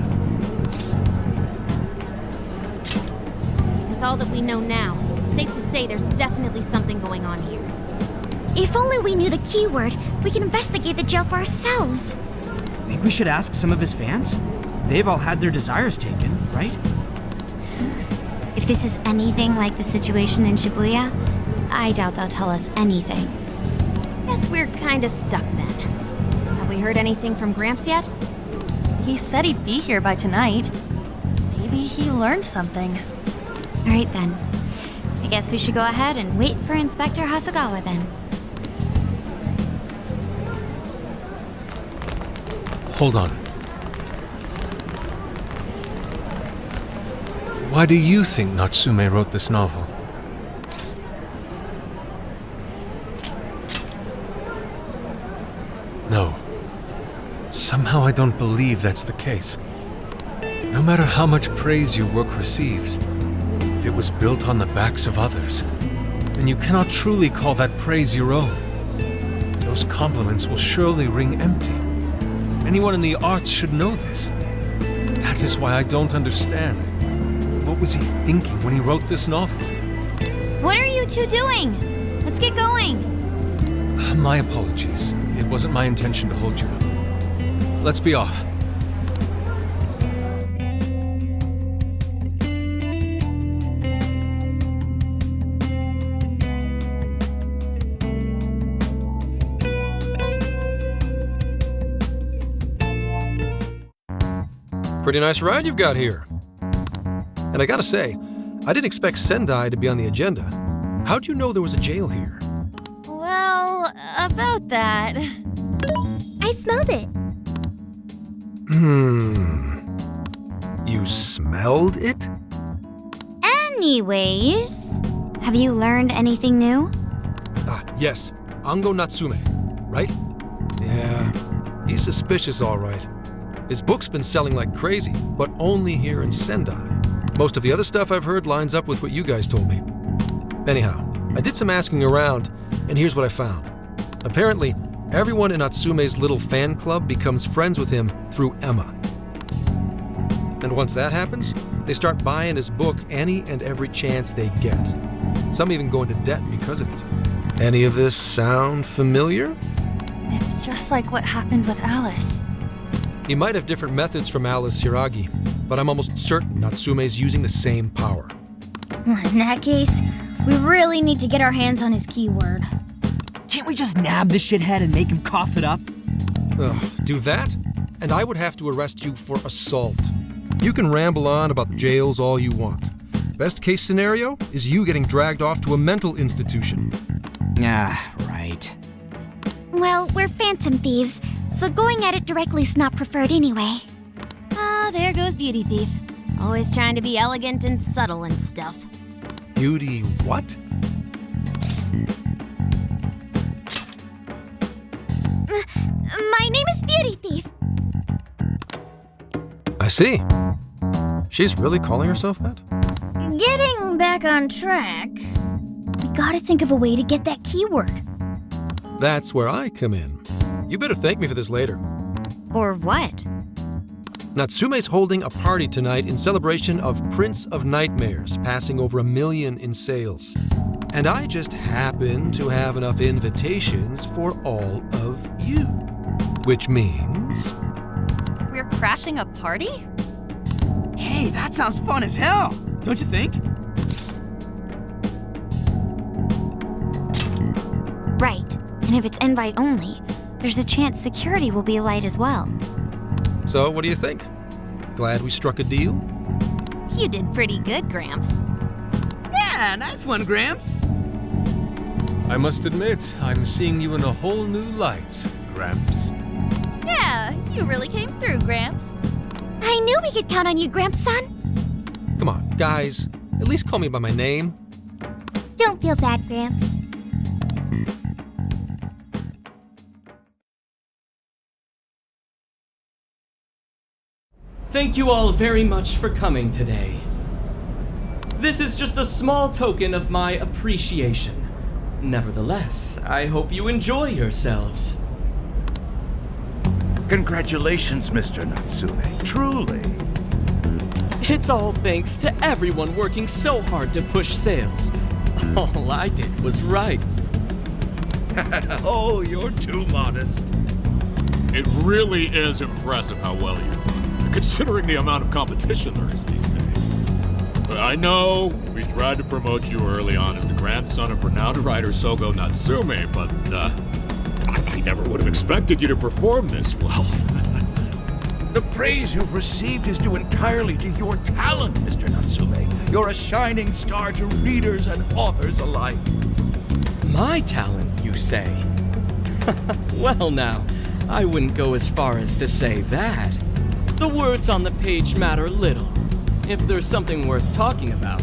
With all that we know now, it's safe to say there's definitely something going on here. If only we knew the keyword, we can investigate the jail for ourselves. Think we should ask some of his fans? They've all had their desires taken, right? If this is anything like the situation in Shibuya, I doubt they'll tell us anything. Guess we're kinda stuck then. Have we heard anything from Gramps yet? He said he'd be here by tonight. Maybe he learned something. All right then. I guess we should go ahead and wait for Inspector Hasagawa then. Hold on. Why do you think Natsume wrote this novel? No. Somehow I don't believe that's the case. No matter how much praise your work receives, if it was built on the backs of others, then you cannot truly call that praise your own. Those compliments will surely ring empty. Anyone in the arts should know this. That is why I don't understand. What was he thinking when he wrote this novel? What are you two doing? Let's get going. My apologies. It wasn't my intention to hold you up. Let's be off. Pretty nice ride you've got here. And I gotta say, I didn't expect Sendai to be on the agenda. How'd you know there was a jail here? Well, about that. I smelled it. You smelled it? Anyways, have you learned anything new? Ah, yes. Ango Natsume, right? Yeah, he's suspicious all right. His book's been selling like crazy, but only here in Sendai. Most of the other stuff I've heard lines up with what you guys told me. Anyhow, I did some asking around, and here's what I found. Apparently, everyone in Natsume's little fan club becomes friends with him through Emma. And once that happens, they start buying his book any and every chance they get. Some even go into debt because of it. Any of this sound familiar? It's just like what happened with Alice. He might have different methods from Alice Hiragi, but I'm almost certain Natsume's using the same power. In that case, we really need to get our hands on his keyword. Can't we just nab the shithead and make him cough it up? Do that? And I would have to arrest you for assault. You can ramble on about jails all you want. Best case scenario is you getting dragged off to a mental institution. Ah, right. Well, we're phantom thieves, so going at it directly is not preferred anyway. Ah, there goes Beauty Thief. Always trying to be elegant and subtle and stuff. Beauty what? My name is Beauty Thief. I see. She's really calling herself that? Getting back on track, we gotta think of a way to get that keyword. That's where I come in. You better thank me for this later. Or what? Natsume's holding a party tonight in celebration of Prince of Nightmares passing over 1 million in sales. And I just happen to have enough invitations for all of you. Which means... We're crashing a party? Hey, that sounds fun as hell, don't you think? Right. And if it's invite only, there's a chance security will be light as well. So, what do you think? Glad we struck a deal? You did pretty good, Gramps. Yeah, nice one, Gramps. I must admit, I'm seeing you in a whole new light, Gramps. Yeah, you really came through, Gramps. I knew we could count on you, Gramps-son. Come on, guys. At least call me by my name. Don't feel bad, Gramps. Thank you all very much for coming today. This is just a small token of my appreciation. Nevertheless, I hope you enjoy yourselves. Congratulations, Mr. Natsume. Truly. It's all thanks to everyone working so hard to push sales. All I did was write. Oh, you're too modest. It really is impressive how well you've done, considering the amount of competition there is these days. But I know we tried to promote you early on as the grandson of renowned writer Sogo Natsume, but I never would have expected you to perform this well. The praise you've received is due entirely to your talent, Mr. Natsume. You're a shining star to readers and authors alike. My talent, you say? Well now, I wouldn't go as far as to say that. The words on the page matter little. If there's something worth talking about,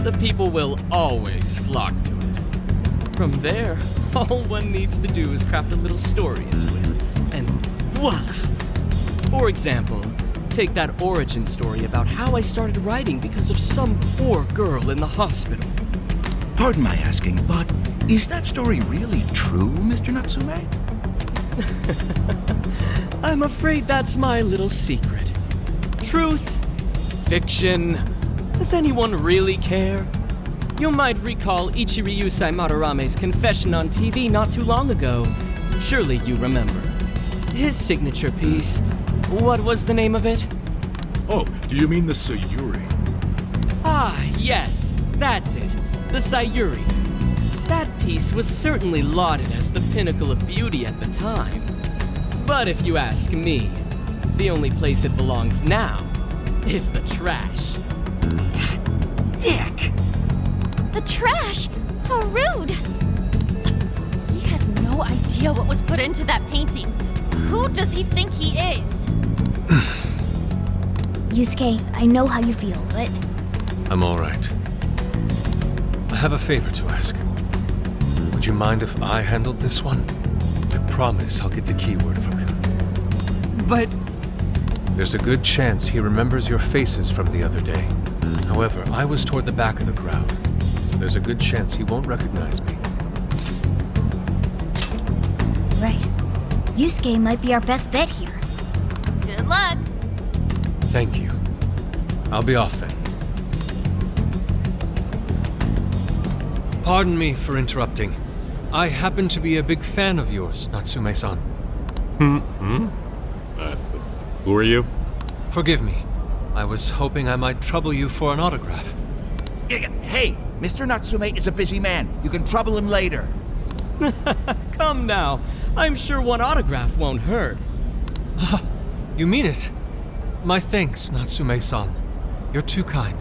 the people will always flock to it. From there, all one needs to do is craft a little story into it, and voila! For example, take that origin story about how I started writing because of some poor girl in the hospital. Pardon my asking, but is that story really true, Mr. Natsume? I'm afraid that's my little secret. Truth, fiction, does anyone really care? You might recall Ichiryusai Madarame's confession on TV not too long ago. Surely you remember. His signature piece. What was the name of it? Oh, do you mean the Sayuri? Ah, yes, that's it. The Sayuri. That piece was certainly lauded as the pinnacle of beauty at the time. But if you ask me, the only place it belongs now is the trash. Dick! The trash? How rude! He has no idea what was put into that painting. Who does he think he is? Yusuke, I know how you feel, but... I'm all right. I have a favor to ask. Would you mind if I handled this one? I promise I'll get the keyword from him. But... There's a good chance he remembers your faces from the other day. However, I was toward the back of the crowd, so there's a good chance he won't recognize me. Right. Yusuke might be our best bet here. Good luck. Thank you. I'll be off then. Pardon me for interrupting. I happen to be a big fan of yours, Natsume-san. Who are you? Forgive me. I was hoping I might trouble you for an autograph. Hey, Mr. Natsume is a busy man. You can trouble him later. Come now. I'm sure one autograph won't hurt. You mean it? My thanks, Natsume-san. You're too kind.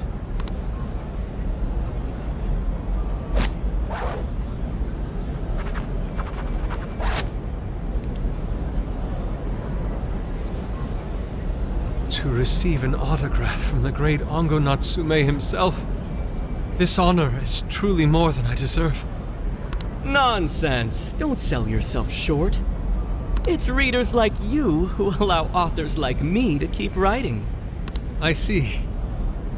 To receive an autograph from the great Ongo Natsume himself, this honor is truly more than I deserve. Nonsense. Don't sell yourself short. It's readers like you who allow authors like me to keep writing. I see.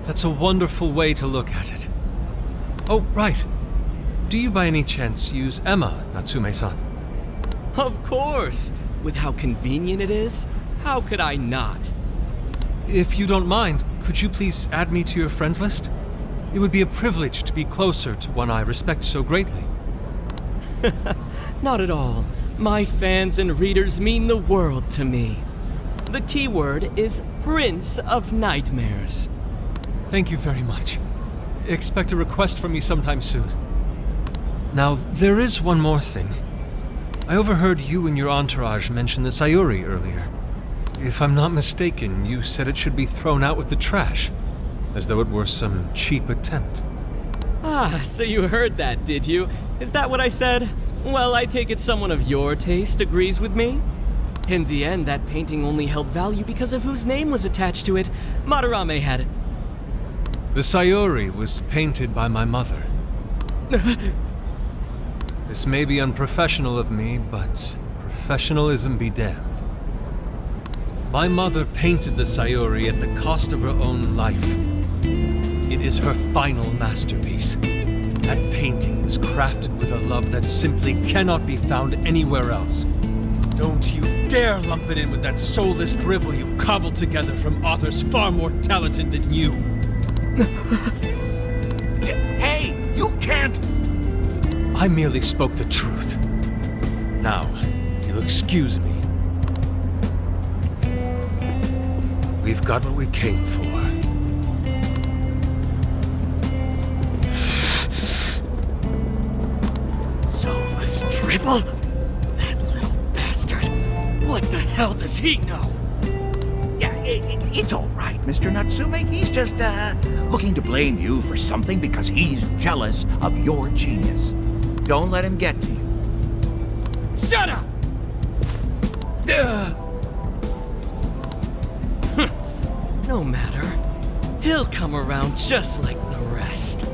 That's a wonderful way to look at it. Oh, right. Do you by any chance use Emma, Natsume-san? Of course. With how convenient it is, how could I not? If you don't mind, could you please add me to your friends list? It would be a privilege to be closer to one I respect so greatly. Not at all. My fans and readers mean the world to me. The keyword is Prince of Nightmares. Thank you very much. Expect a request from me sometime soon. Now, there is one more thing. I overheard you and your entourage mention the Sayuri earlier. If I'm not mistaken, you said it should be thrown out with the trash, as though it were some cheap attempt. Ah, so you heard that, did you? Is that what I said? Well, I take it someone of your taste agrees with me. In the end, that painting only held value because of whose name was attached to it. Madarame had it. The Sayuri was painted by my mother. This may be unprofessional of me, but professionalism be damned. My mother painted the Sayuri at the cost of her own life. It is her final masterpiece. That painting was crafted with a love that simply cannot be found anywhere else. Don't you dare lump it in with that soulless drivel you cobbled together from authors far more talented than you. Hey, you can't! I merely spoke the truth. Now, if you'll excuse me, we've got what we came for. Soulless drivel? That little bastard. What the hell does he know? Yeah, it's all right, Mr. Natsume. He's just, looking to blame you for something because he's jealous of your genius. Don't let him get to you. Shut up! No matter. He'll come around just like the rest.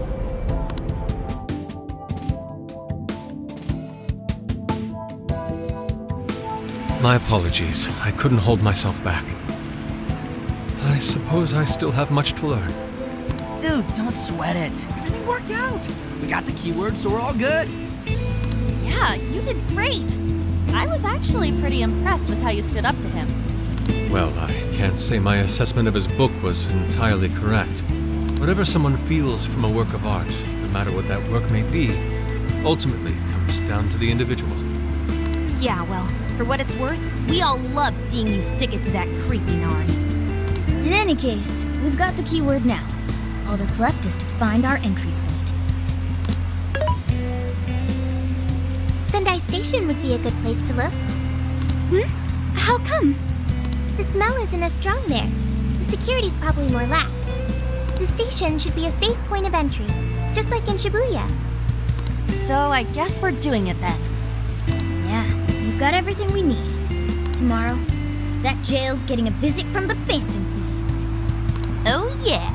My apologies. I couldn't hold myself back. I suppose I still have much to learn. Dude, don't sweat it. Everything worked out. We got the keywords, so we're all good. Yeah, you did great. I was actually pretty impressed with how you stood up to him. Well, I can't say my assessment of his book was entirely correct. Whatever someone feels from a work of art, no matter what that work may be, ultimately comes down to the individual. Yeah, well, for what it's worth, we all loved seeing you stick it to that creepy Nari. In any case, we've got the keyword now. All that's left is to find our entry point. Sendai Station would be a good place to look. How come? The smell isn't as strong there. The security's probably more lax. The station should be a safe point of entry, just like in Shibuya. So I guess we're doing it then. Yeah, we've got everything we need. Tomorrow, that jail's getting a visit from the Phantom Thieves. Oh yeah.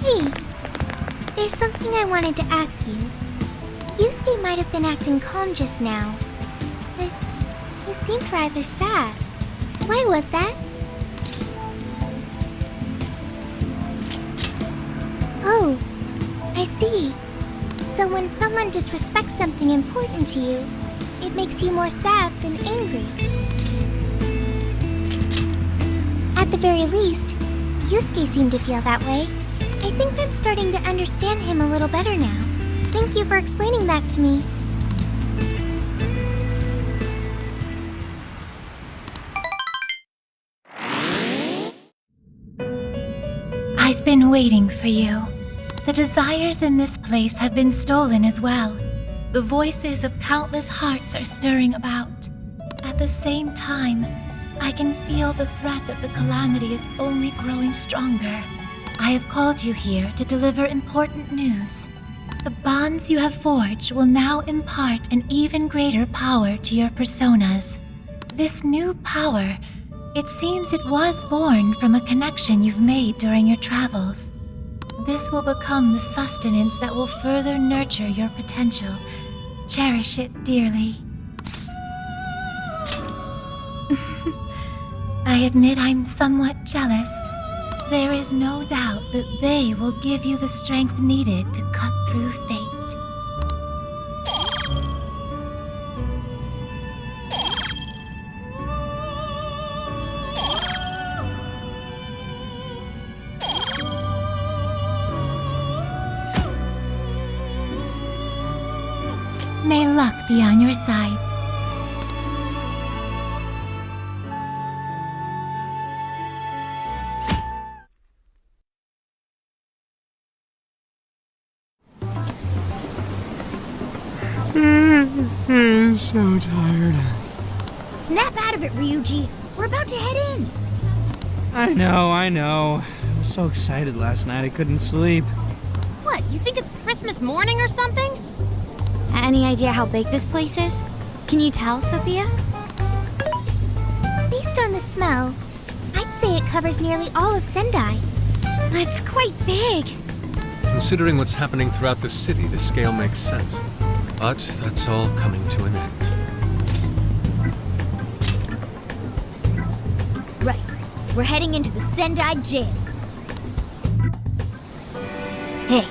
Hey, there's something I wanted to ask you. Yusuke might have been acting calm just now, but he seemed rather sad. Why was that? Oh, I see. So when someone disrespects something important to you, it makes you more sad than angry. At the very least, Yusuke seemed to feel that way. I think I'm starting to understand him a little better now. Thank you for explaining that to me. I've been waiting for you. The desires in this place have been stolen as well. The voices of countless hearts are stirring about. At the same time, I can feel the threat of the calamity is only growing stronger. I have called you here to deliver important news. The bonds you have forged will now impart an even greater power to your personas. This new power, it seems it was born from a connection you've made during your travels. This will become the sustenance that will further nurture your potential. Cherish it dearly. I admit I'm somewhat jealous. There is no doubt that they will give you the strength needed to cut through fate. May luck be on your side. I'm so tired. Snap out of it, Ryuji. We're about to head in. I know. I was so excited last night I couldn't sleep. What, you think it's Christmas morning or something? Any idea how big this place is? Can you tell, Sophia? Based on the smell, I'd say it covers nearly all of Sendai. It's quite big. Considering what's happening throughout the city, the scale makes sense. But that's all coming to an end. Right. We're heading into the Sendai jail. Hey.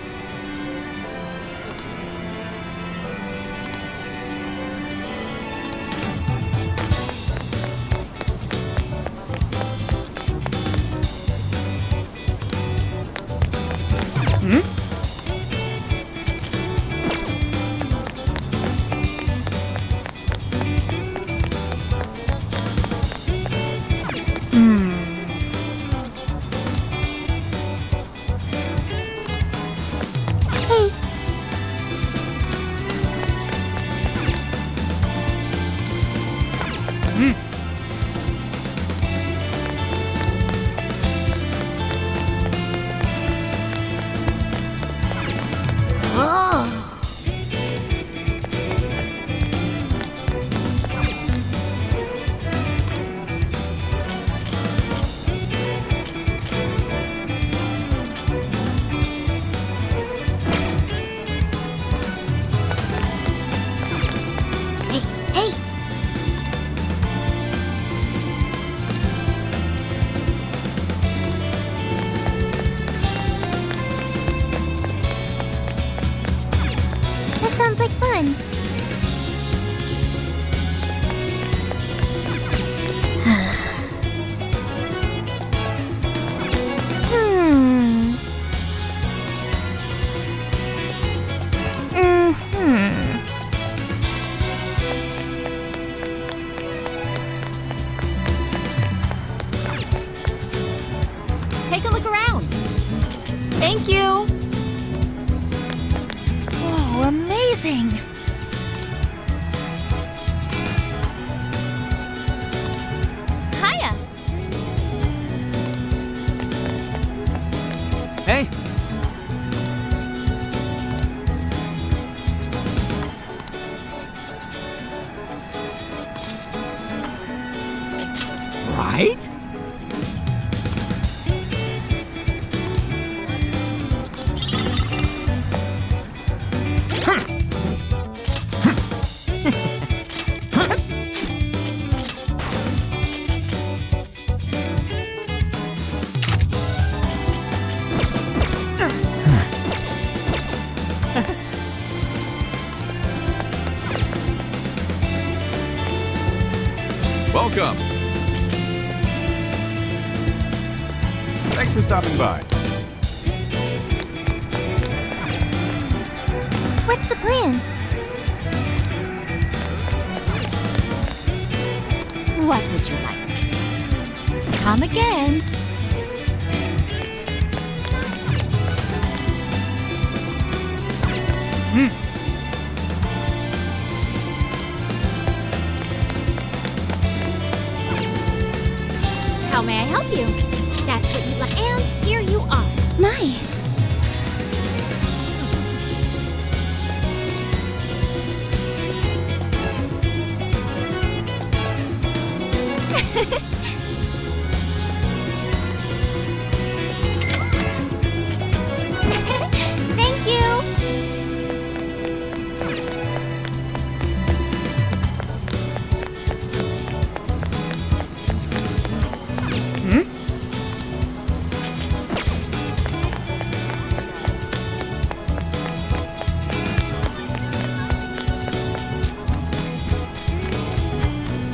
Take a look around. Thank you. Whoa, amazing! Hiya. Hey. Right? Welcome. Thanks for stopping by. What's the plan? What would you like? Come again. How may I help you? That's what you like. And here you are. My. Thank you.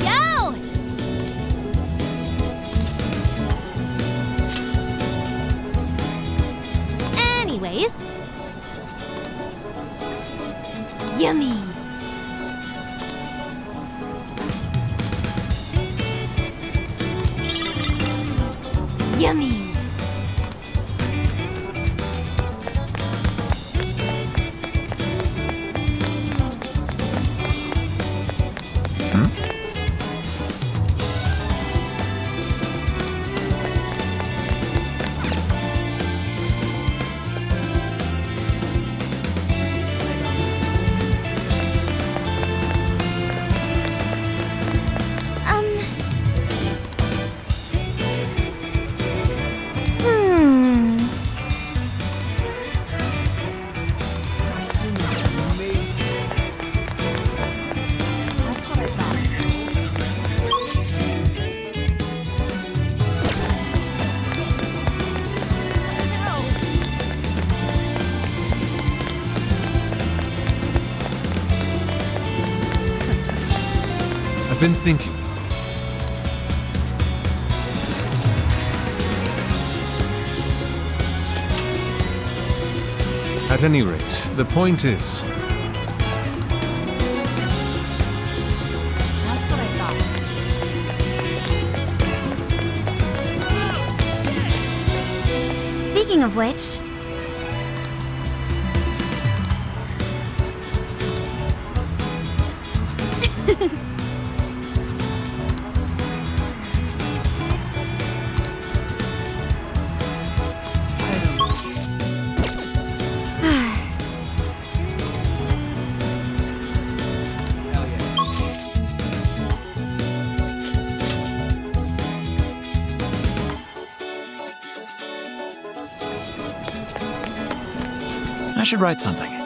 Yo! Anyways. Yummy. Yummy. I've been thinking. At any rate, the point is, That's what I thought. Speaking of which, I should write something.